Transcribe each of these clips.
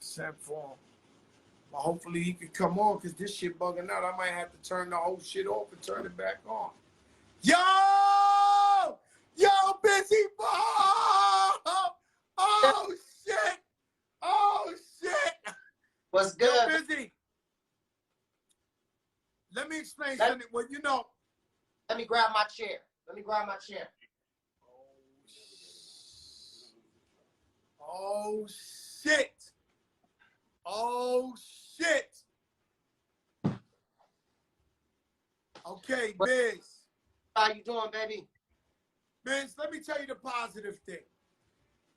Sent for him. But hopefully he could come on because this shit bugging out. I might have to turn the whole shit off and turn it back on. Yo! Yo, Bizzy Bone! Oh, shit! Oh, shit! What's good? Yo, Bizzy. Let me explain something. Well, you know. Let me grab my chair. Let me grab my chair. Oh, shit. Oh, shit. Okay, Biz. How you doing, baby? Biz, let me tell you the positive thing.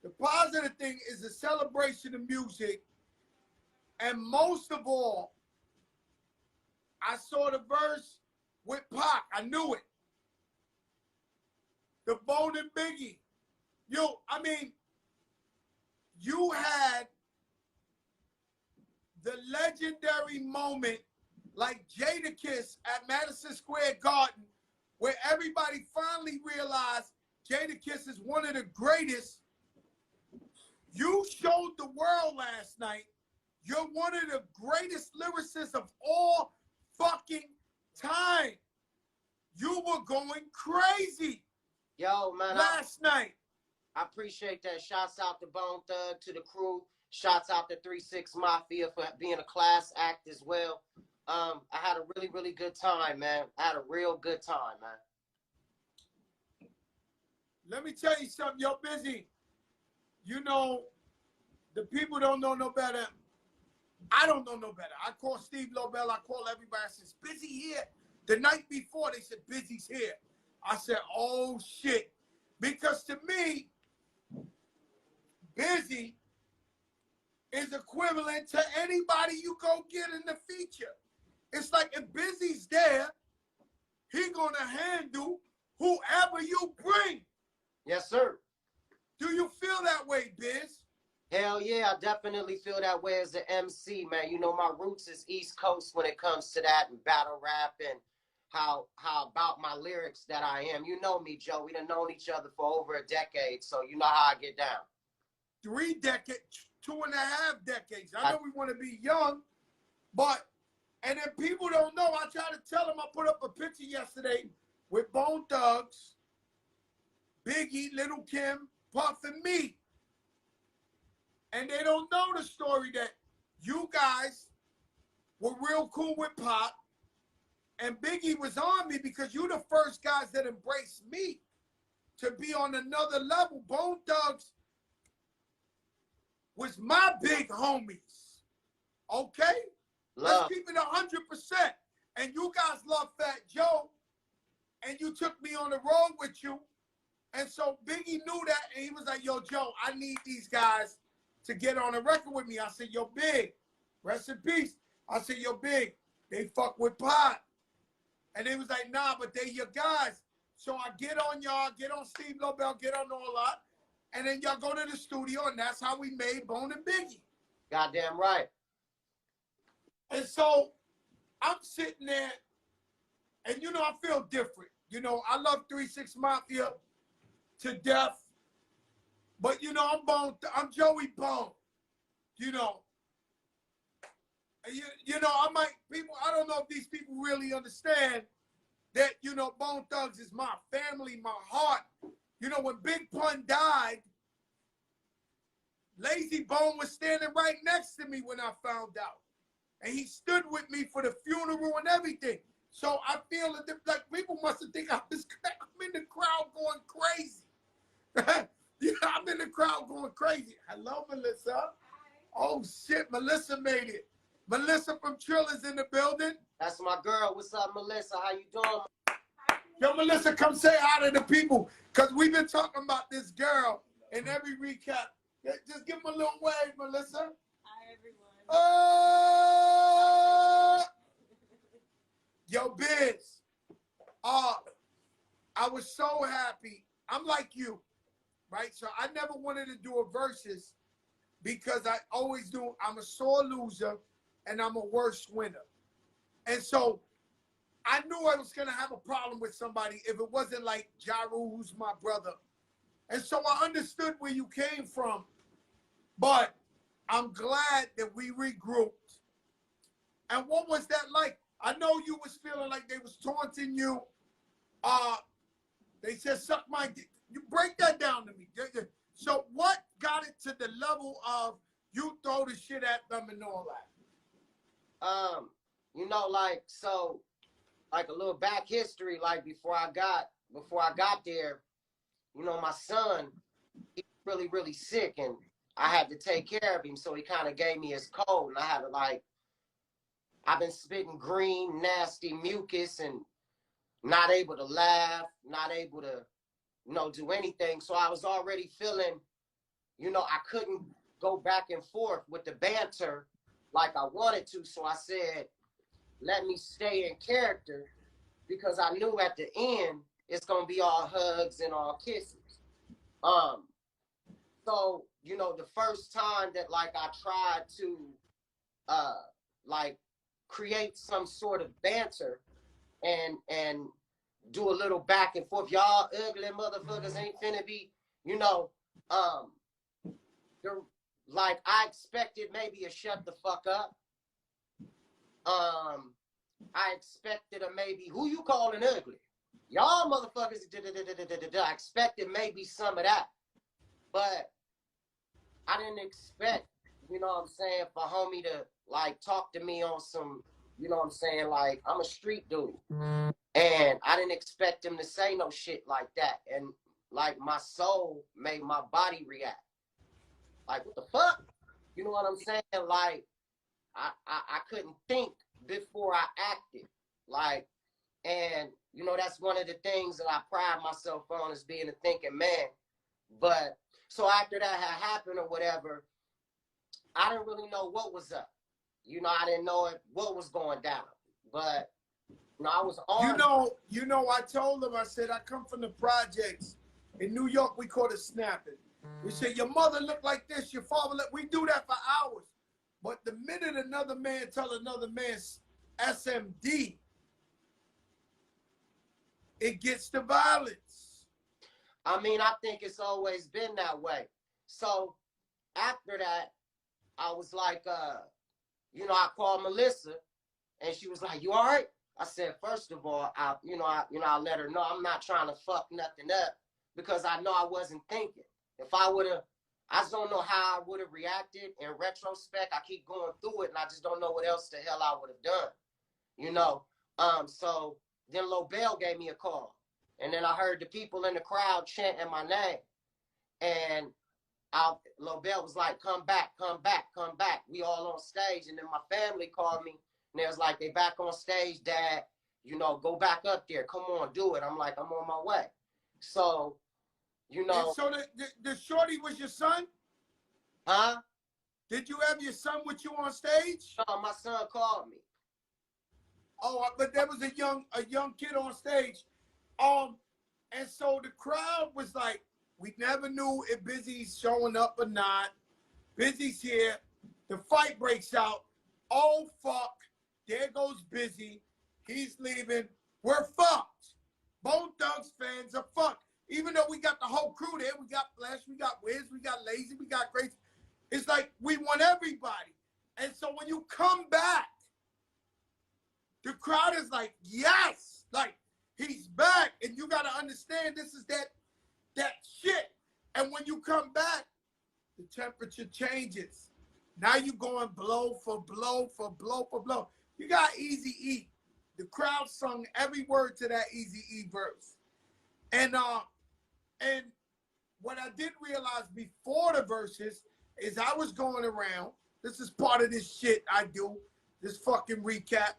The positive thing is a celebration of music. And most of all, I saw the verse with Pac. I knew it. The Bone and Biggie. Yo, I mean, you had the legendary moment like Jadakiss at Madison Square Garden where everybody finally realized Jadakiss is one of the greatest. You showed the world last night you're one of the greatest lyricists of all fucking time. You were going crazy. Yo, man. Last night. I appreciate that. Shouts out to Bone Thug, to the crew. Shouts out to 3-6 Mafia for being a class act as well. I had a really, really good time, man. I had a real good time, man. Let me tell you something. You're busy. You know, the people don't know no better. I don't know no better. I call Steve Lobel. I call everybody. I said, Bizzy here. The night before, they said, Bizzy's here. I said, oh, shit. Because to me, Bizzy is equivalent to anybody you go get in the feature. It's like if Bizzy's there, he going to handle whoever you bring. Yes, sir. Do you feel that way, Biz? Hell yeah, I definitely feel that way as an MC, man. You know, my roots is East Coast when it comes to that and battle rap and how about my lyrics that I am. You know me, Joe. We done known each other for over a decade, so you know how I get down. 3 decades, 2.5 decades. I know we want to be young, but, and then people don't know. I try to tell them, I put up a picture yesterday with Bone Thugs, Biggie, Little Kim, Puff, and me. And they don't know the story that you guys were real cool with Pop, and Biggie was on me because you the first guys that embraced me to be on another level. Bone Thugs was my big homies. Okay? Love. Let's keep it 100%. And you guys love Fat Joe, and you took me on the road with you. And so Biggie knew that, and he was like, yo, Joe, I need these guys to get on a record with me. I said, yo, Big, rest in peace. I said, yo, Big, they fuck with Pot. And they was like, nah, but they your guys. So I get on y'all, get on Steve Lobel, get on all that. And then y'all go to the studio, and that's how we made Bone and Biggie. Goddamn right. And so I'm sitting there, and, you know, I feel different. You know, I love 3-6 Mafia to death. But, you know, I'm Joey Bone. You know. You know, I don't know if these people really understand that, you know, Bone Thugs is my family, my heart. You know, when Big Pun died, Lazy Bone was standing right next to me when I found out. And he stood with me for the funeral and everything. So I feel like people must have think I'm in the crowd going crazy. Yeah, I'm in the crowd going crazy. Hello, Melissa. Hi. Oh, shit, Melissa made it. Melissa from Trilla's in the building. That's my girl. What's up, Melissa? How you doing? Yo, Melissa, come say hi to the people, because we've been talking about this girl in every recap. Just give them a little wave, Melissa. Hi, everyone. Yo, Biz. I was so happy. I'm like you, right? So I never wanted to do a versus because I always do. I'm a sore loser and I'm a worse winner. And so I knew I was going to have a problem with somebody if it wasn't like Ja Rule, who's my brother. And so I understood where you came from. But I'm glad that we regrouped. And what was that like? I know you was feeling like they was taunting you. They said, suck my dick. You break that down to me. So what got it to the level of you throw the shit at them and all that? You know, like, so, like a little back history, like before I got there, you know, my son, he was really, really sick, and I had to take care of him. So he kind of gave me his cold, and I had to, like, I've been spitting green, nasty mucus and not able to laugh, not able to, you know, do anything. So I was already feeling, you know, I couldn't go back and forth with the banter like I wanted to. So I said, let me stay in character, because I knew at the end it's gonna be all hugs and all kisses. So, you know, the first time that like I tried to like create some sort of banter and do a little back and forth, y'all ugly motherfuckers ain't finna be, you know, like I expected maybe a shut the fuck up. I expected a maybe, who you calling ugly? Y'all motherfuckers, I expected maybe some of that. But I didn't expect, you know what I'm saying, for homie to like talk to me on some, you know what I'm saying, like I'm a street dude. And I didn't expect him to say no shit like that. And like my soul made my body react. Like, what the fuck? You know what I'm saying? Like, I couldn't think before I acted. Like, and you know, that's one of the things that I pride myself on, is being a thinking man. But so after that had happened or whatever, I didn't really know what was up. You know, I didn't know what was going down. But you know, I was on. You know, I told him, I said, I come from the projects. In New York, we call it snapping. We say, your mother looked like this, your father looked, we do that for hours. But the minute another man tell another man's SMD, it gets to violence. I mean, I think it's always been that way. So after that, I was like, you know, I called Melissa, and she was like, "You all right?" I said, first of all, I let her know I'm not trying to fuck nothing up, because I know I wasn't thinking. If I would have, I just don't know how I would have reacted in retrospect. I keep going through it, and I just don't know what else the hell I would have done. You know, so then Lobel gave me a call, and then I heard the people in the crowd chanting my name, and Lobel was like, "Come back, come back, come back." We all on stage, and then my family called me, and they was like, "They back on stage, Dad. You know, go back up there. Come on, do it." I'm like, "I'm on my way." So, you know. And so the shorty was your son? Huh? Did you have your son with you on stage? No, my son called me. Oh, but there was a young kid on stage. And so the crowd was like, we never knew if Bizzy's showing up or not. Bizzy's here. The fight breaks out. Oh, fuck. There goes Bizzy. He's leaving. We're fucked. Bone Thugs fans are fucked. Even though we got the whole crew there, we got Flash, we got Wiz, we got Lazy, we got Grace. It's like we want everybody. And so when you come back, the crowd is like, yes, like he's back. And you got to understand this is that shit. And when you come back, the temperature changes. Now you're going blow for blow for blow for blow. You got Eazy-E. The crowd sung every word to that Eazy-E verse. And what I didn't realize before the verses is I was going around. This is part of this shit I do, this fucking recap,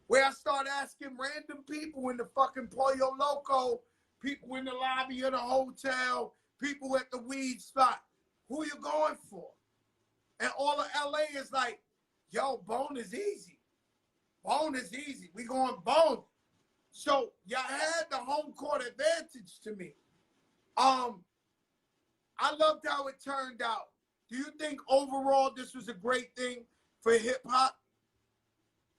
where I start asking random people in the fucking Pollo Loco, people in the lobby of the hotel, people at the weed spot, who you going for? And all of LA is like, yo, Bone is easy. Bone is easy. We going Bone. So y'all had the home court advantage to me. I loved how it turned out. Do you think overall this was a great thing for hip hop?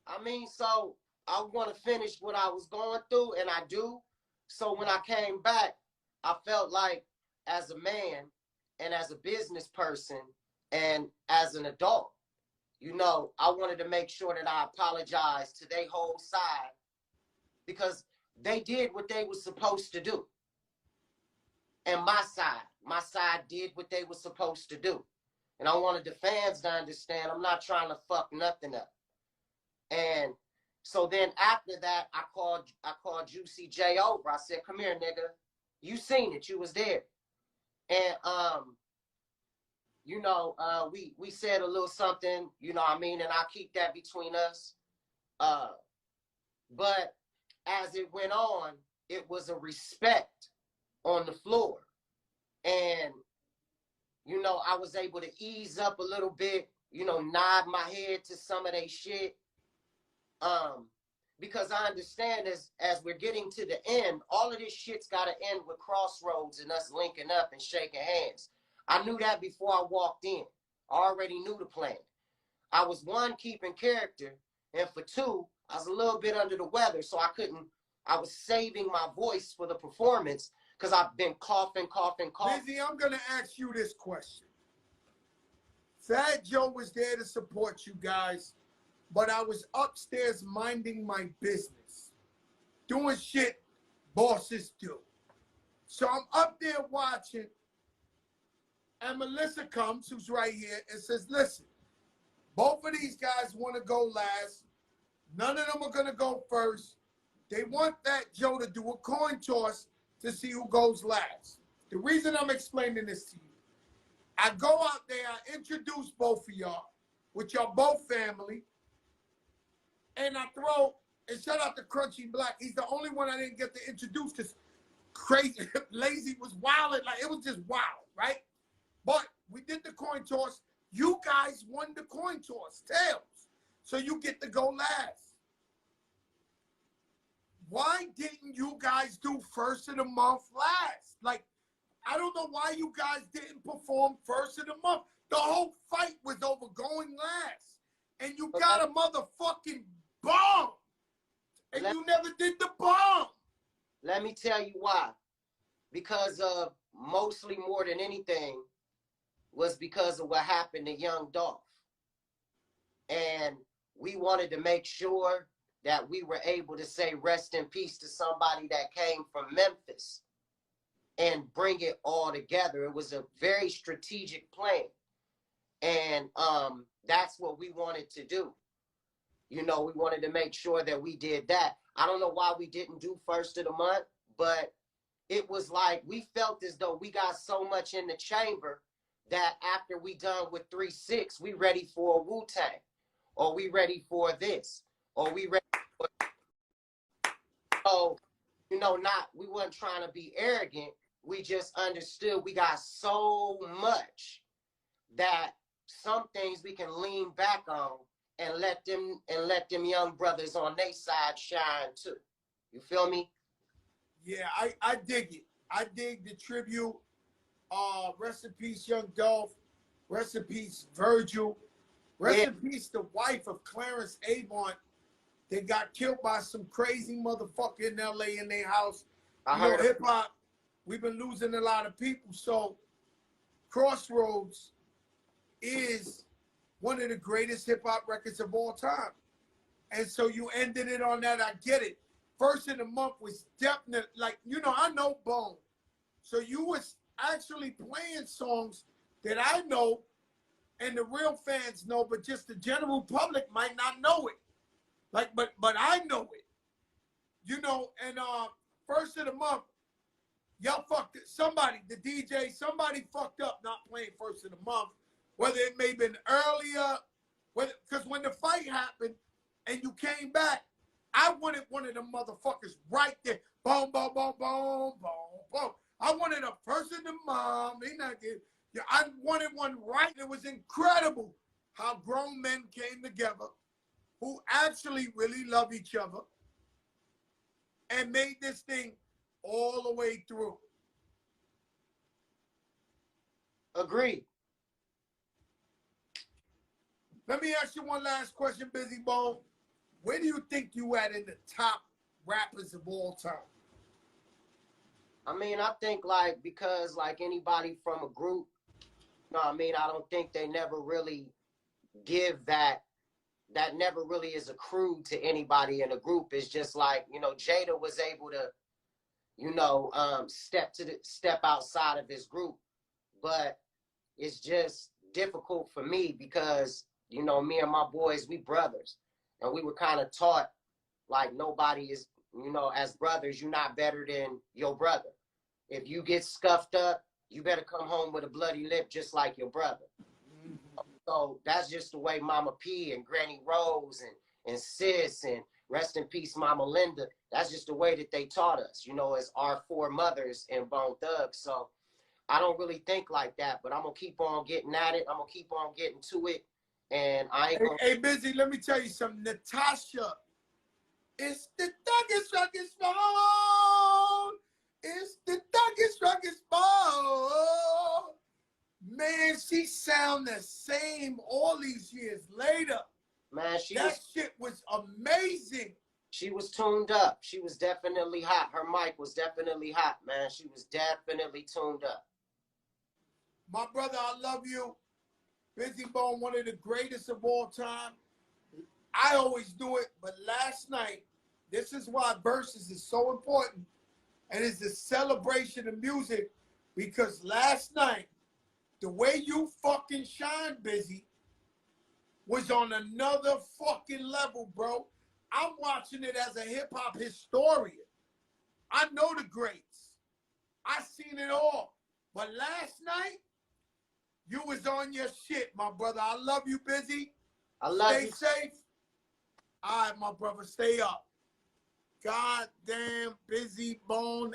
I mean, so I want to finish what I was going through, and I do. So when I came back, I felt like as a man and as a business person, And as an adult, you know, I wanted to make sure that I apologized to their whole side because they did what they were supposed to do. And my side did what they were supposed to do. And I wanted the fans to understand I'm not trying to fuck nothing up. And so then after that, I called Juicy J over. I said, come here, nigga. You seen it. You was there. And you know, we said a little something, you know what I mean, and I keep that between us. But as it went on, it was a respect on the floor. And, you know, I was able to ease up a little bit, you know, nod my head to some of they shit. Because I understand as we're getting to the end, all of this shit's got to end with Crossroads and us linking up and shaking hands. I knew that before I walked in. I already knew the plan. I was, one, keeping character, and for two, I was a little bit under the weather, so I was saving my voice for the performance because I've been coughing. Bizzy, I'm going to ask you this question. Fat Joe was there to support you guys, but I was upstairs minding my business, doing shit bosses do. So I'm up there watching, and Melissa comes, who's right here, and says, listen, both of these guys want to go last. None of them are going to go first. They want Fat Joe to do a coin toss to see who goes last. The reason I'm explaining this to you, I go out there, I introduce both of y'all, with y'all both family, and I throw, and shout out to Crunchy Black. He's the only one I didn't get to introduce because crazy, Lazy was wild. Like, it was just wild, right? But we did the coin toss. You guys won the coin toss, tails. So you get to go last. Why didn't you guys do first of the month last? Like, I don't know why you guys didn't perform first of the month. The whole fight was over going last. And you got a motherfucking bomb. And you never did the bomb. Let me tell you why. Because of, mostly more than anything, was because of what happened to Young Dolph. And we wanted to make sure that we were able to say rest in peace to somebody that came from Memphis and bring it all together. It was a very strategic plan. And that's what we wanted to do. You know, we wanted to make sure that we did that. I don't know why we didn't do first of the month, but it was like we felt as though we got so much in the chamber that after we done with 3-6, we ready for a Wu-Tang, or we ready for this, or we ready for... So, you know, we wasn't trying to be arrogant. We just understood we got so much that some things we can lean back on and let them young brothers on their side shine too. You feel me? Yeah, I dig it. I dig the tribute. Rest in peace, Young Dolph. Rest in peace, Virgil. Rest in peace, the wife of Clarence Avant. They got killed by some crazy motherfucker in LA in their house. I heard hip hop. We've been losing a lot of people. So Crossroads is one of the greatest hip hop records of all time. And so you ended it on that. I get it. First of the month was definitely, like, you know, I know Bone. So you was actually playing songs that I know and the real fans know, but just the general public might not know it. Like, but I know it. You know, and first of the month, y'all fucked it. Somebody, the DJ, somebody fucked up not playing first of the month. Whether it may have been earlier, because when the fight happened and you came back, I wanted one of them motherfuckers right there. Boom, boom, boom, boom, boom, boom. I wanted a first of the month. I wanted one right. It was incredible how grown men came together who actually really love each other and made this thing all the way through. Agreed. Let me ask you one last question, Bizzy Bone. Where do you think you at in the top rappers of all time? I mean, I think, like, because, like, anybody from a group, No, I mean, I don't think they never really give that. That never really is accrued to anybody in the group. It's just like, you know, Jada was able to, you know, step outside of his group, but it's just difficult for me because, you know, me and my boys, we brothers, and we were kind of taught like nobody is, you know, as brothers, you're not better than your brother. If you get scuffed up, you better come home with a bloody lip just like your brother. So that's just the way Mama P and Granny Rose and Sis and rest in peace Mama Linda, that's just the way that they taught us, you know, as our four mothers in Bone Thugs. So I don't really think like that, but I'm going to keep on getting at it. I'm going to keep on getting to it. And I ain't going to... Hey, Bizzy, let me tell you something. Natasha, it's the thuggest, ruggest bone. It's the thuggest, ruggest bone. Man, she sound the same all these years later. Man, that shit was amazing. She was tuned up. She was definitely hot. Her mic was definitely hot, man. She was definitely tuned up. My brother, I love you. Bizzy Bone, one of the greatest of all time. I always do it, but last night, this is why Verzuz is so important. And it's the celebration of music, because last night, the way you fucking shine, Bizzy, was on another fucking level, bro. I'm watching it as a hip-hop historian. I know the greats. I seen it all. But last night, you was on your shit, my brother. I love you, Bizzy. I love you. Stay safe. All right, my brother, stay up. Goddamn Bizzy Bone